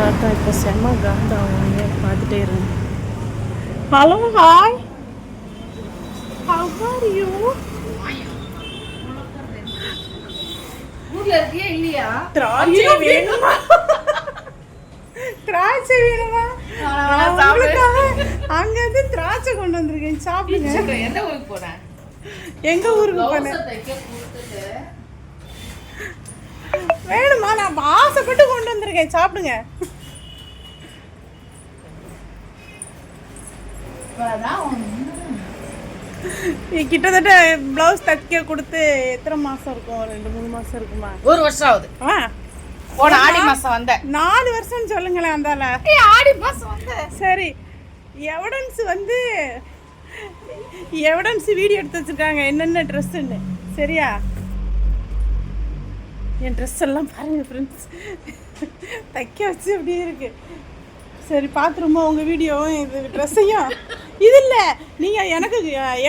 பார்த்தா இப்போ செம்ம காண்டாக பார்த்துட்டே இருங்க. Hello hi, how are you? ஊர்ல இருக்கியா இல்லையா? திராட்சை வேணுமா? திராட்சை வேணுமா? அங்க இருந்து திராட்சை கொண்டு வந்திருக்கேன், சாப்பிடுங்க. எந்த ஊருக்கு போறேன்? எங்க ஊருக்கு போனேன்? வேணுமா? நான் ஆசைப்பட்டு கொண்டு வந்திருக்கேன், சாப்பிடுங்க. கிட்டத்தட்ட பிளவுஸ் தைக்க கொடுத்து எத்தனை மாசம் இருக்கும்? 2-3 மாசம் இருக்குமா? 1 வருஷம் ஆகுது. போன ஆடி மாசம் வந்த. 4 வருஷம் சொல்லுங்களேன். அந்தால ஆடி மாசம் வந்த. சரி, எவிடன்ஸ் வீடியோ எடுத்து வச்சிருக்காங்க என்னென்ன ட்ரெஸ்ஸுன்னு. சரியா? என் ட்ரெஸ் எல்லாம் பாருங்க ஃப்ரெண்ட்ஸ், தைக்க வச்சு அப்படியே இருக்கு. சரி, பார்த்துருமா உங்கள் வீடியோவும் இது ட்ரெஸ்ஸையும்? இது இல்லை, நீங்கள் எனக்கு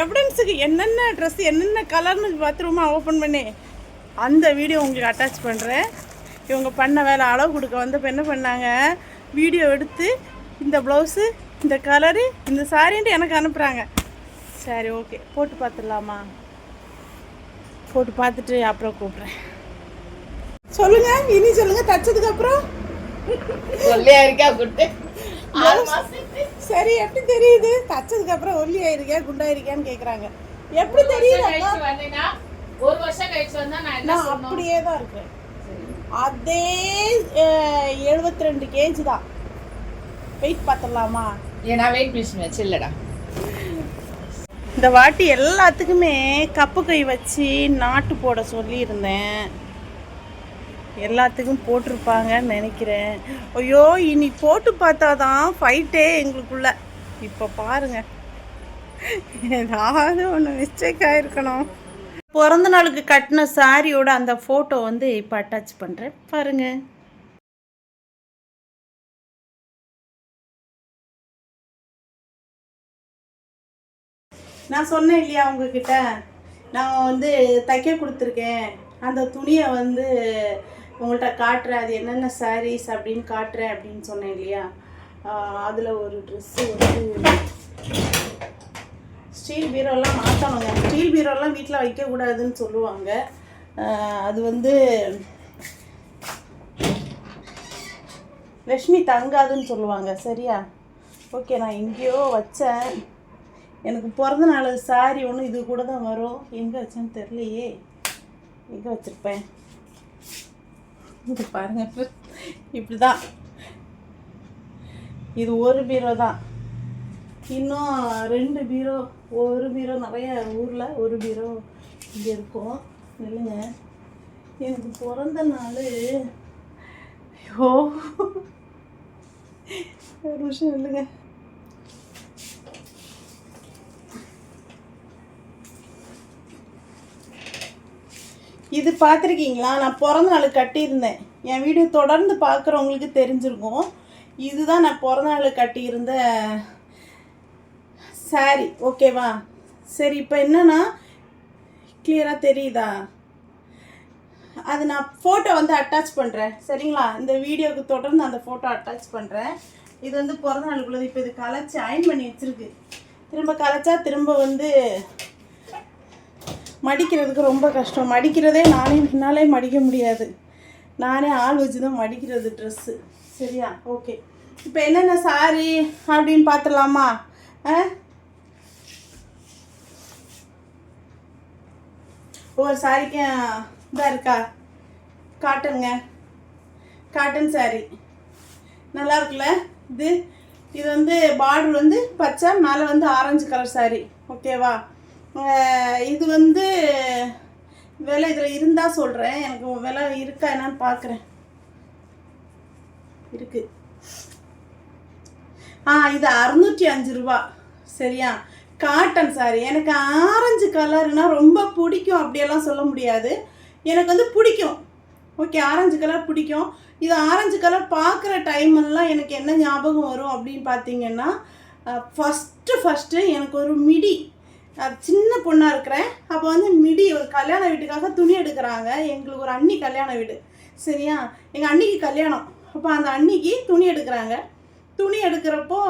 எவிடன்ஸுக்கு என்னென்ன ட்ரெஸ் என்னென்ன கலர்னு பார்த்துருமா ஓப்பன் பண்ணி அந்த வீடியோ உங்களுக்கு அட்டாச் பண்ணுறேன். இவங்க பண்ண வேலை அளவு கொடுக்க வந்தப்போ என்ன பண்ணாங்க, வீடியோ எடுத்து இந்த ப்ளவுஸு இந்த கலரு இந்த சாரின்ட்டு எனக்கு அனுப்புகிறாங்க. சரி, ஓகே, போட்டு பார்த்துடலாமா? போட்டு பார்த்துட்டு அப்புறம் கூப்பிட்றேன். சொல்லுங்கள், இனி சொல்லுங்கள். தைச்சதுக்கு அப்புறம் ஒல்லியா இருக்கா குட்டு? சரி, எப்படி தெரியுது? தைச்சதுக்கு அப்புறம் ஒல்லியா இருக்கியா குண்டா இருக்கியான்னு கேட்குறாங்க. எப்படி தெரியுது? 1 வருஷம் கழிச்சு வந்தா நான் அப்படியே தான் இருக்கேன். அதே 72 kg தான். வெயிட் பார்த்துடலாமா? ஏன்னா வெயிட் மிஷின் வச்சு இல்லடா. இந்த வாட்டி எல்லாத்துக்குமே கப்பு கை வச்சு நாட்டு போட சொல்லியிருந்தேன். எல்லாத்துக்கும் போட்டிருப்பாங்கன்னு நினைக்கிறேன். ஐயோ, இனி போட்டு பார்த்தா தான் ஃபைட்டே எங்களுக்குள்ள. இப்போ பாருங்க, ஏதாவது ஒன்று மிஸ்டேக் ஆகிருக்கணும். பிறந்த நாளுக்கு கட்டின சாரியோட அந்த ஃபோட்டோ வந்து இப்போ அட்டாச் பண்ணுறேன், பாருங்க. நான் சொன்னேன் இல்லையா உங்ககிட்ட, நான் வந்து தைக்க கொடுத்துருக்கேன், அந்த துணியை வந்து உங்கள்கிட்ட காட்டுறேன், அது என்னென்ன சாரீஸ் அப்படின்னு காட்டுறேன் அப்படின்னு சொன்னேன் இல்லையா. அதில் ஒரு ட்ரெஸ்ஸு வந்து ஸ்டீல் பீரோலாம் மாற்றணுங்க. ஸ்டீல் பீரோலாம் வீட்டில் வைக்கக்கூடாதுன்னு சொல்லுவாங்க. அது வந்து லக்ஷ்மி தங்காதுன்னு சொல்லுவாங்க. சரியா? ஓகே, நான் எங்கேயோ வச்சேன். எனக்கு பிறந்த நாள் சாரி ஒன்று இது கூட தான் வரும். எங்கே வச்சேன்னு தெரியலையே. எங்கே வச்சுருப்பேன்? இது பாருங்க, இப்படி தான். இது ஒரு பீரோ தான். இன்னும் 2 பீரோ, ஒரு பீரோ நிறைய ஊரில், ஒரு பீரோ இங்கே இருக்கும். இல்லைங்க, எனக்கு பிறந்த நாள். ஐயோ, ஒரு விஷயம் இல்லைங்க. இது பார்த்துருக்கீங்களா? நான் பிறந்த நாள் கட்டியிருந்தேன். என் வீடியோ தொடர்ந்து பார்க்குறவங்களுக்கு தெரிஞ்சிருக்கும். இதுதான் நான் பிறந்த நாள் கட்டியிருந்த சாரி. ஓகேவா? சரி, இப்போ என்னன்னா கிளியராக தெரியுதா? அது நான் ஃபோட்டோ வந்து அட்டாச் பண்ணுறேன். சரிங்களா? இந்த வீடியோவுக்கு தொடர்ந்து அந்த ஃபோட்டோ அட்டாச் பண்ணுறேன். இது வந்து பிறந்த நாளுக்குள்ளது. இப்போ இது கலைச்சி அயன் பண்ணி வச்சுருக்கு. திரும்ப கலைச்சா திரும்ப வந்து மடிக்கிறதுக்கு ரொம்ப கஷ்டம். மடிக்கிறதே என்னாலே மடிக்க முடியாது. நானே ஆள் வச்சு தான் மடிக்கிறது ட்ரெஸ்ஸு. சரியா? ஓகே, இப்போ என்னென்ன சாரி அப்படின்னு பார்த்துடலாமா? ஒரு சாரிக்கும் இதாக இருக்கா, காட்டனுங்க, காட்டன் சாரி நல்லா இருக்குல்ல? இது வந்து பார்டர் வந்து பச்சை, மேலே வந்து ஆரஞ்சு கலர் சாரி. ஓகேவா? இது வந்து விலை இதில் இருந்தால் சொல்கிறேன். எனக்கு விலை இருக்கா என்னன்னு பார்க்குறேன். இருக்குது. இது 605 ரூபா. சரியா? Cotton sorry. எனக்கு ஆரஞ்சு கலர்னால் ரொம்ப பிடிக்கும், அப்படியெல்லாம் சொல்ல முடியாது. எனக்கு வந்து பிடிக்கும். ஓகே, ஆரஞ்சு கலர் பிடிக்கும். இது ஆரஞ்சு கலர் பார்க்குற டைமெல்லாம் எனக்கு என்ன ஞாபகம் வரும் அப்படின்னு பார்த்தீங்கன்னா, ஃபஸ்ட்டு எனக்கு ஒரு மிடி. சின்ன பொண்ணாக இருக்கிறேன். அப்போ வந்து மிடி ஒரு கல்யாண வீட்டுக்காக துணி எடுக்கிறாங்க. எங்களுக்கு ஒரு அண்ணி கல்யாண வீடு. சரியா? எங்கள் அண்ணிக்கு கல்யாணம். அப்போ அந்த அன்னிக்கு துணி எடுக்கிறாங்க. துணி எடுக்கிறப்போ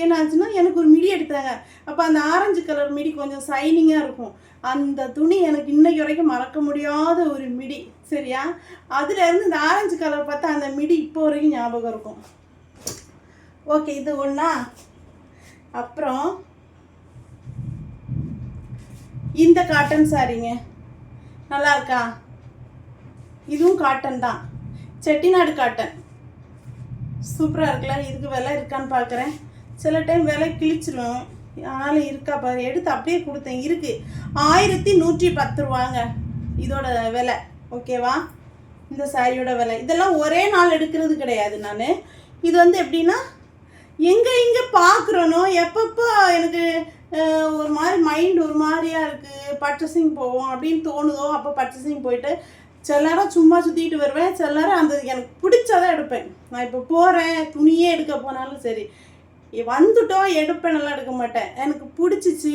என்னாச்சுன்னா எனக்கு ஒரு மிடி எடுத்தாங்க. அப்போ அந்த ஆரஞ்சு கலர் மிடி கொஞ்சம் சைனிங்காக இருக்கும். அந்த துணி எனக்கு இன்னைக்கு வரைக்கும் மறக்க முடியாத ஒரு மிடி. சரியா, அதுலேருந்து இந்த ஆரஞ்சு கலர் பார்த்தா அந்த மிடி இப்போ வரைக்கும் ஞாபகம் இருக்கும். ஓகே, இது ஒன்றா. அப்புறம் இந்த காட்டன் சாரீங்க நல்லா இருக்கா? இதுவும் காட்டன் தான், செட்டிநாடு காட்டன். சூப்பராக இருக்குல்ல? இதுக்கு விலை இருக்கான்னு பார்க்குறேன். சில டைம் விலை கிழிச்சிடும், ஆனாலும் இருக்கா பாரு. எடுத்து அப்படியே கொடுத்தேன். இருக்குது 1110 ரூபாங்க இதோட விலை. ஓகேவா? இந்த சாரியோட விலை. இதெல்லாம் ஒரே நாள் எடுக்கிறது கிடையாது. நான் இது வந்து எப்படின்னா எங்கே பார்க்குறனோ, எப்பப்போ எனக்கு ஒரு மாதிரி மைண்ட் ஒரு மாதிரியாக இருக்குது, பர்ச்சேசிங் போவோம் அப்படின்னு தோணுதோ அப்போ பர்ச்சேசிங் போயிட்டு சில நேரம் சும்மா சுற்றிட்டு வருவேன். சில நேரம் அந்த எனக்கு பிடிச்சதான் எடுப்பேன். நான் இப்போ போகிறேன், துணியே எடுக்க போனாலும் சரி, வந்துட்டோம் எடுப்பேன், நல்லா எடுக்க மாட்டேன். எனக்கு பிடிச்சிச்சு,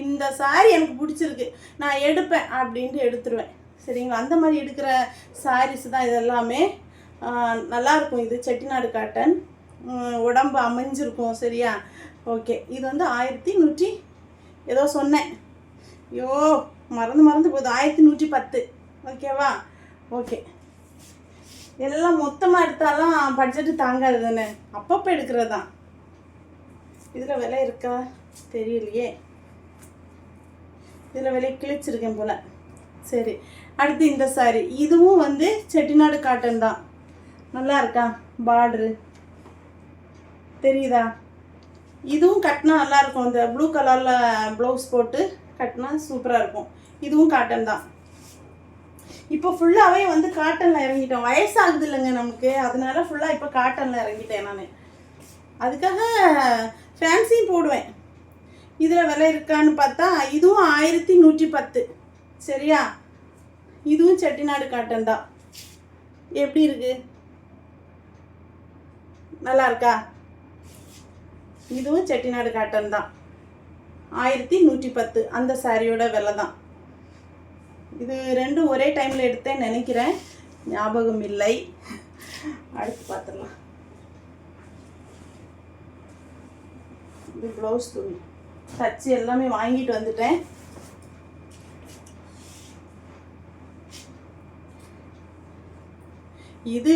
இந்த சாரி எனக்கு பிடிச்சிருக்கு, நான் எடுப்பேன் அப்படின்ட்டு எடுத்துருவேன். சரிங்களா? அந்த மாதிரி எடுக்கிற சாரீஸ் தான் இது எல்லாமே. நல்லாயிருக்கும். இது செட்டிநாடு காட்டன், உடம்பு அமைஞ்சிருக்கும். சரியா? ஓகே, இது வந்து 1100 ஏதோ சொன்னேன், ஐயோ மறந்து போகுது, 1110. ஓகேவா? ஓகே, எல்லாம் மொத்தமாக எடுத்தாலும் பட்ஜெட்டு தாங்காது தானே, அப்பப்போ எடுக்கிறது தான். இதில் விலை இருக்கா தெரியலையே, இதில் விலை கிழிச்சிருக்கேன் போல். சரி, அடுத்து இந்த சாரி. இதுவும் வந்து செட்டிநாடு காட்டன் தான். நல்லா இருக்கா? பார்டரு தெரியுதா? இதுவும் கட்டினா நல்லாயிருக்கும். இந்த ப்ளூ கலரில் ப்ளவுஸ் போட்டு கட்டினா சூப்பராக இருக்கும். இதுவும் காட்டன் தான். இப்போ ஃபுல்லாகவே வந்து காட்டனில் இறங்கிட்டேன். வயசாகுது இல்லைங்க நமக்கு, அதனால ஃபுல்லாக இப்போ காட்டனில் இறங்கிட்டேன் நான். அதுக்காக ஃபேன்சியும் போடுவேன். இதில் விலை இருக்கான்னு பார்த்தா இதுவும் 1110. சரியா? இதுவும் செட்டிநாடு காட்டன் தான். எப்படி இருக்கு? நல்லா இருக்கா? இதுவும் செட்டிநாடு காட்டன் தான், 1110. அந்த சாரியோட விலை தான். இது ரெண்டும் ஒரே டைமில் எடுத்தேன்னு நினைக்கிறேன், ஞாபகம் இல்லை. அடுத்து பார்த்துடலாம். இது ப்ளவுஸ் துணி தச்சு எல்லாமே வாங்கிட்டு வந்துட்டேன். இது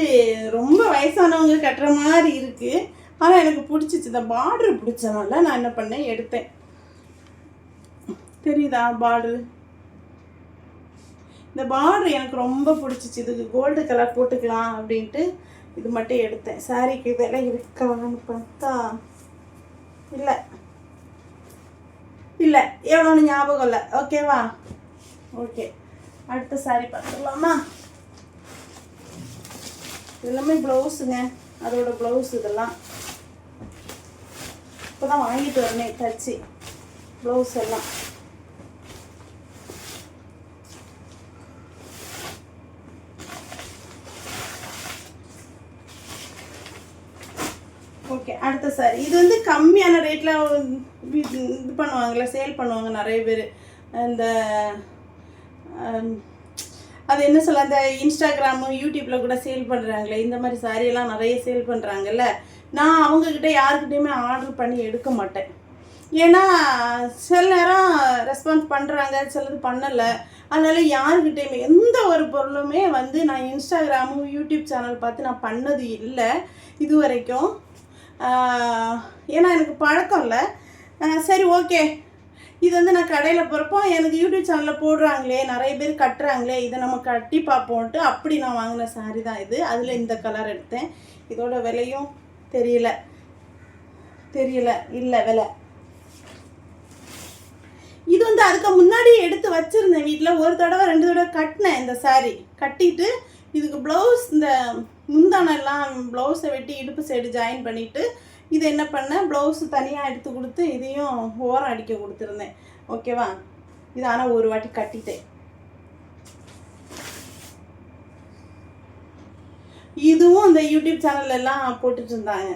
ரொம்ப வயசானவங்க கட்டுற மாதிரி இருக்குது, ஆனால் எனக்கு பிடிச்சிச்சு. இந்த பார்டர் பிடிச்சனால நான் என்ன பண்ணேன், எடுத்தேன். தெரியுதா பார்டரு? இந்த பார்டர் எனக்கு ரொம்ப பிடிச்சிச்சு. இதுக்கு கோல்டு கலர் போட்டுக்கலாம் அப்படின்ட்டு இது மட்டும் எடுத்தேன். சாரிக்கு விலை இருக்கான்னு பார்த்தா இல்லை, எவ்வளோன்னு ஞாபகம் இல்லை. ஓகேவா? ஓகே, அடுத்த சாரி பார்த்துக்கலாமா? எல்லாமே ப்ளவுஸுங்க, அதோட ப்ளவுஸ். இதெல்லாம் இப்போ தான் வாங்கிட்டு வரேன் தச்சு ப்ளவுஸ் எல்லாம். ஓகே, அடுத்த சாரி. இது வந்து கம்மியான ரேட்டில் இது பண்ணுவாங்கள்ல, சேல் பண்ணுவாங்க நிறைய பேர். இந்த அது என்ன சொல்ல, அந்த இன்ஸ்டாகிராமு யூடியூப்பில் கூட சேல் பண்ணுறாங்களே, இந்த மாதிரி சாரியெல்லாம் நிறைய சேல் பண்ணுறாங்கல்ல. நான் அவங்கக்கிட்ட யாருக்கிட்டையுமே ஆர்டர் பண்ணி எடுக்க மாட்டேன். ஏன்னா சில நேரம் ரெஸ்பான்ஸ் பண்ணுறாங்க, சிலது பண்ணலை. அதனால் யாருக்கிட்டையுமே எந்த ஒரு பொருளுமே வந்து நான் இன்ஸ்டாகிராமு யூடியூப் சேனல் பார்த்து நான் பண்ணது இல்லை இது வரைக்கும். ஏன்னா எனக்கு பழக்கம் இல்லை. சரி, ஓகே, இது வந்து நான் கடையில் போகிறப்போ எனக்கு யூடியூப் சேனலில் போடுறாங்களே, நிறைய பேர் கட்டுறாங்களே, இதை நம்ம கட்டி பார்ப்போன்ட்டு அப்படி நான் வாங்கின சாரி தான் இது. அதில் இந்த கலர் எடுத்தேன். இதோட விலையும் தெரியல இல்லை விலை. இது வந்து அதுக்கு முன்னாடி எடுத்து வச்சுருந்தேன் வீட்டில். ஒரு தடவை 2 தடவை கட்டினேன் இந்த சாரி. கட்டிட்டு இதுக்கு ப்ளவுஸ், இந்த முந்தானெல்லாம் ப்ளவுஸை வெட்டி இடுப்பு சைடு ஜாயின் பண்ணிவிட்டு இது என்ன பண்ணேன், ப்ளவுஸு தனியாக எடுத்து கொடுத்து இதையும் ஓரம் அடிக்க கொடுத்துருந்தேன். ஓகேவா? இது ஆனால் ஒரு வாட்டி கட்டிட்டேன். இதுவும் இந்த யூடியூப் சேனல் எல்லாம் போட்டுட்டு இருந்தாங்க.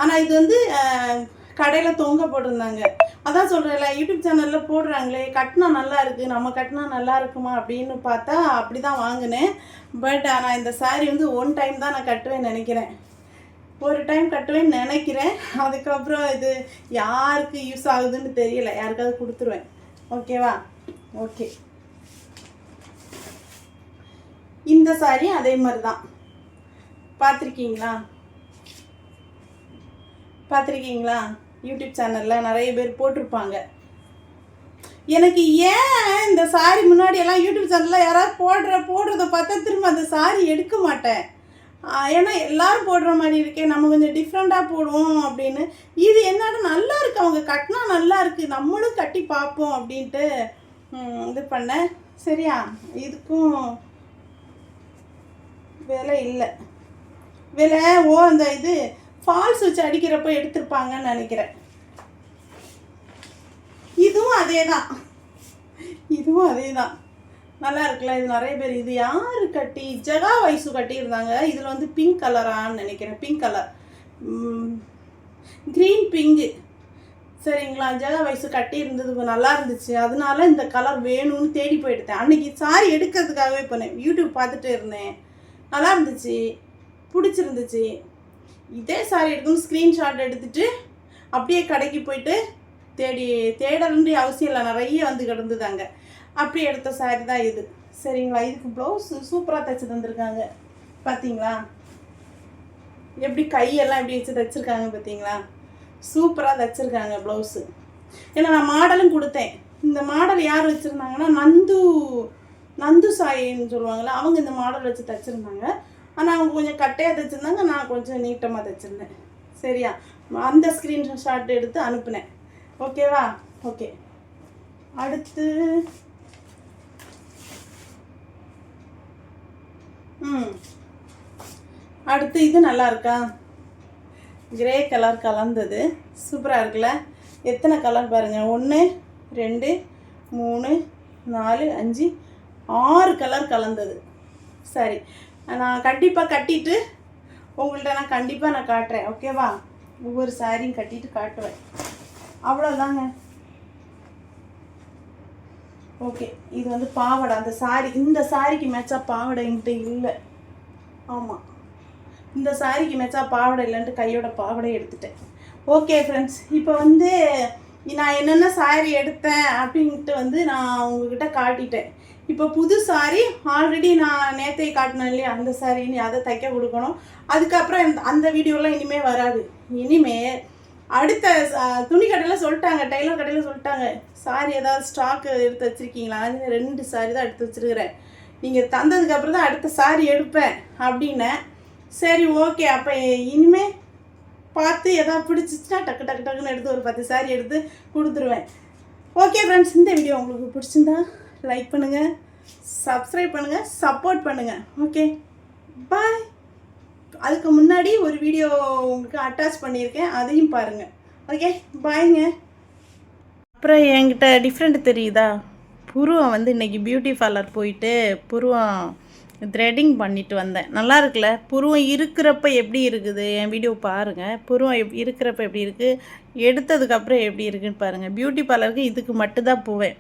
ஆனால் இது வந்து கடையில் தொங்க போட்டிருந்தாங்க. அதான் சொல்கிறேன்ல, யூடியூப் சேனலில் போடுறாங்களே கட்டினா நல்லா இருக்குது, நம்ம கட்டினா நல்லா இருக்குமா அப்படின்னு பார்த்தா அப்படி தான் வாங்கினேன். பட் ஆனால் இந்த சாரீ வந்து ஒன் டைம் தான் நான் கட்டுவேன்னு நினைக்கிறேன். ஒரு டைம் கட்டுவேன்னு நினைக்கிறேன். அதுக்கப்புறம் இது யாருக்கு யூஸ் ஆகுதுன்னு தெரியல, யாருக்காவது கொடுத்துருவேன். ஓகேவா? ஓகே. இந்த சாரி அதே மாதிரி தான். பார்த்துருக்கீங்களா? யூடியூப் சேனலில் நிறைய பேர் போட்டிருப்பாங்க. எனக்கு ஏன் இந்த சாரி முன்னாடியெல்லாம் யூடியூப் சேனலில் யாராவது போடுறத பார்த்தா திரும்ப அந்த சாரி எடுக்க மாட்டேன். ஏன்னா எல்லோரும் போடுற மாதிரி இருக்கே, நம்ம கொஞ்சம் டிஃப்ரெண்ட்டாக போடுவோம் அப்படின்னு. இது என்னன்னா நல்லா இருக்குது, அவங்க கட்டினா நல்லா இருக்குது, நம்மளும் கட்டி பார்ப்போம் அப்படின்ட்டு இது பண்ணேன். சரியா? இதுக்கும் விலை இல்லை. விலை அந்த இது ஃபால்ஸ் வச்சு அடிக்கிறப்ப எடுத்திருப்பாங்கன்னு நினைக்கிறேன். இதுவும் அதே தான். நல்லா இருக்குல்ல? இது நிறைய பேர், இது யார் கட்டி, ஜெகா வைசு கட்டியிருந்தாங்க. இதில் வந்து பிங்க் கலரான்னு நினைக்கிறேன், பிங்க் கலர், க்ரீன் பிங்கு. சரிங்களா? ஜெகா வைசு கட்டி இருந்தது, நல்லா இருந்துச்சு. அதனால இந்த கலர் வேணும்னு தேடி போயிட்டேன். அன்றைக்கி சாரி எடுக்கிறதுக்காகவே போனேன், யூடியூப் பார்த்துட்டு இருந்தேன். நல்லா இருந்துச்சு, பிடிச்சிருந்துச்சு. இதே சாரி எடுக்கணும், ஸ்க்ரீன்ஷாட் எடுத்துகிட்டு அப்படியே கடைக்கு போயிட்டு தேடணுன்ற அவசியம் இல்லை, நிறைய வந்து கிடந்துதாங்க. அப்படி எடுத்த சாரி தான் இது. சரிங்களா? இதுக்கு ப்ளவுஸு சூப்பராக தைச்சி தந்துருக்காங்க. பார்த்தீங்களா எப்படி கையெல்லாம் எப்படி வச்சு தைச்சிருக்காங்க? பார்த்தீங்களா? சூப்பராக தைச்சிருக்காங்க ப்ளவுஸு. ஏன்னா நான் மாடலும் கொடுத்தேன். இந்த மாடல் யார் வச்சுருந்தாங்கன்னா நந்து சாயின்னு சொல்லுவாங்கள்ல, அவங்க இந்த மாடல் வச்சு தைச்சிருந்தாங்க. ஆனால் அவங்க கொஞ்சம் கட்டையாக தைச்சிருந்தாங்க, நான் கொஞ்சம் நீட்டமாக தைச்சிருந்தேன். சரியா? அந்த ஸ்க்ரீன்ஷாட் எடுத்து அனுப்புனேன். ஓகேவா? ஓகே. அடுத்து இது நல்லா இருக்கா? கிரே கலர் கலந்தது சூப்பராக இருக்குல்ல? எத்தனை கலர் பாருங்கள், 1 2 3 4 5 6 கலர் கலந்தது. சரி, நான் கண்டிப்பாக கட்டிட்டு உங்கள்கிட்ட நான் கண்டிப்பாக காட்டுறேன். ஓகேவா? ஒவ்வொரு சாரியும் கட்டிட்டு காட்டுவேன். அவ்வளோதாங்க. ஓகே. இது வந்து பாவாடை. அந்த சாரி, இந்த சாரிக்கு மேட்சாக பாவாடை என்கிட்ட இல்லை. ஆமாம், இந்த சாரிக்கு மேட்சாக பாவாடை இல்லைன்ட்டு கையோட பாவாடை எடுத்துட்டேன். ஓகே ஃப்ரெண்ட்ஸ், இப்போ வந்து நான் என்னென்ன சாரி எடுத்தேன் அப்படின்ட்டு வந்து நான் உங்ககிட்ட காட்டிட்டேன். இப்போ புது சாரி ஆல்ரெடி நான் நேற்றை காட்டினேன் இல்லையா, அந்த சாரி இனி அதை தைக்க கொடுக்கணும். அதுக்கப்புறம் அந்த வீடியோலாம் இனிமேல் வராது. இனிமேல் அடுத்த துணி கடையில் சொல்லிட்டாங்க, டெய்லர் கடையில் சொல்லிட்டாங்க, சாரி ஏதாவது ஸ்டாக்கு எடுத்து வச்சுருக்கீங்களா? 2 சாரி தான் எடுத்து வச்சுருக்கிறேன், நீங்கள் தந்ததுக்கப்புறம் தான் அடுத்த சாரி எடுப்பேன் அப்படின்னேன். சரி, ஓகே. அப்போ இனிமேல் பார்த்து எதாவது பிடிச்சிச்சுன்னா டக்கு டக்கு டக்குன்னு எடுத்து ஒரு 10 சாரி எடுத்து கொடுத்துருவேன். ஓகே ஃப்ரெண்ட்ஸ், இந்த வீடியோ உங்களுக்கு பிடிச்சிருந்தா லைக் பண்ணுங்கள், சப்ஸ்கிரைப் பண்ணுங்கள், சப்போர்ட் பண்ணுங்கள். ஓகே, பாய். அதுக்கு முன்னாடி ஒரு வீடியோ உங்களுக்கு அட்டாச் பண்ணியிருக்கேன், அதையும் பாருங்கள். ஓகே, பாய்ங்க. அப்புறம் என்கிட்ட டிஃப்ரெண்ட் தெரியுதா? புருவம் வந்து இன்றைக்கி பியூட்டி பார்லர் போயிட்டு புருவம் த்ரெட்டிங் பண்ணிட்டு வந்தேன். நல்லா இருக்குல்ல? புருவம் இருக்கிறப்ப எப்படி இருக்குது, என் வீடியோ பாருங்கள். புருவம் இருக்கிறப்ப எப்படி இருக்குது, எடுத்ததுக்கப்புறம் எப்படி இருக்குதுன்னு பாருங்கள். பியூட்டி பார்லருக்கு இதுக்கு மட்டும்தான் போவேன்,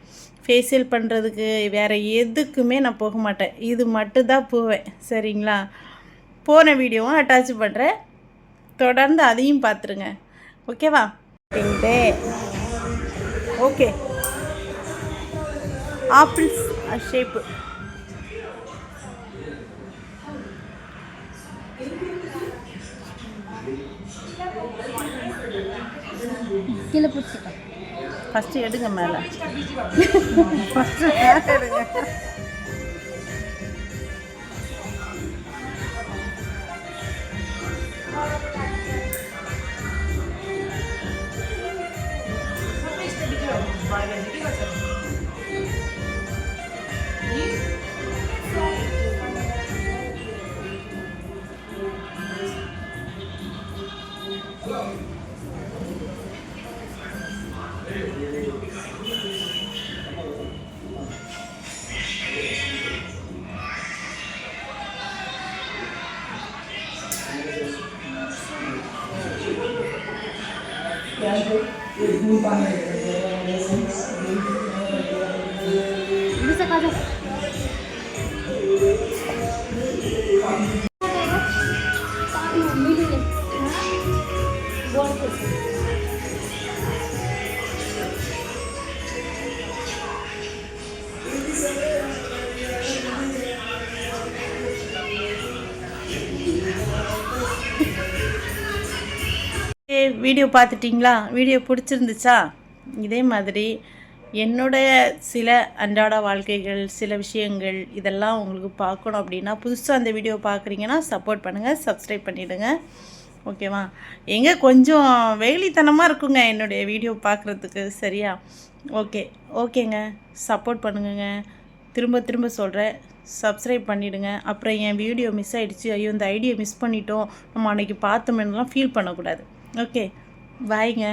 ஃபேஷியல் பண்ணுறதுக்கு வேறு எதுக்குமே நான் போக மாட்டேன், இது மட்டும்தான் போவேன். சரிங்களா? போன வீடியோவும் அட்டாச் பண்ணுறேன், தொடர்ந்து அதையும் பார்த்துருங்க. ஓகேவா? ஓகே. Apples shape. கீழே பிடிச்சிக்க. ஃபஸ்ட்டு எடுங்க மேலே. ஃபஸ்ட்டு மேலே எடுங்க. bisa kado. வீடியோ பார்த்துட்டிங்களா? வீடியோ பிடிச்சிருந்துச்சா? இதே மாதிரி என்னுடைய சில அன்றாட வாழ்க்கைகள், சில விஷயங்கள் இதெல்லாம் உங்களுக்கு பார்க்கணும் அப்படின்னா, புதுசாக அந்த வீடியோ பார்க்குறீங்கன்னா சப்போர்ட் பண்ணுங்கள், சப்ஸ்கிரைப் பண்ணிவிடுங்க. ஓகேவா? எங்கே கொஞ்சம் வேலித்தனமாக இருக்குங்க என்னுடைய வீடியோ பார்க்குறதுக்கு. சரியா? ஓகேங்க, சப்போர்ட் பண்ணுங்கங்க. திரும்ப திரும்ப சொல்கிறேன், சப்ஸ்கிரைப் பண்ணிவிடுங்க. அப்புறம் என் வீடியோ மிஸ் ஆகிடுச்சு, ஐயோ இந்த ஐடியா மிஸ் பண்ணிட்டோம், நம்ம அன்றைக்கி பார்த்தோமேலாம் ஃபீல் பண்ணக்கூடாது. ஓகே, பாய்ங்க.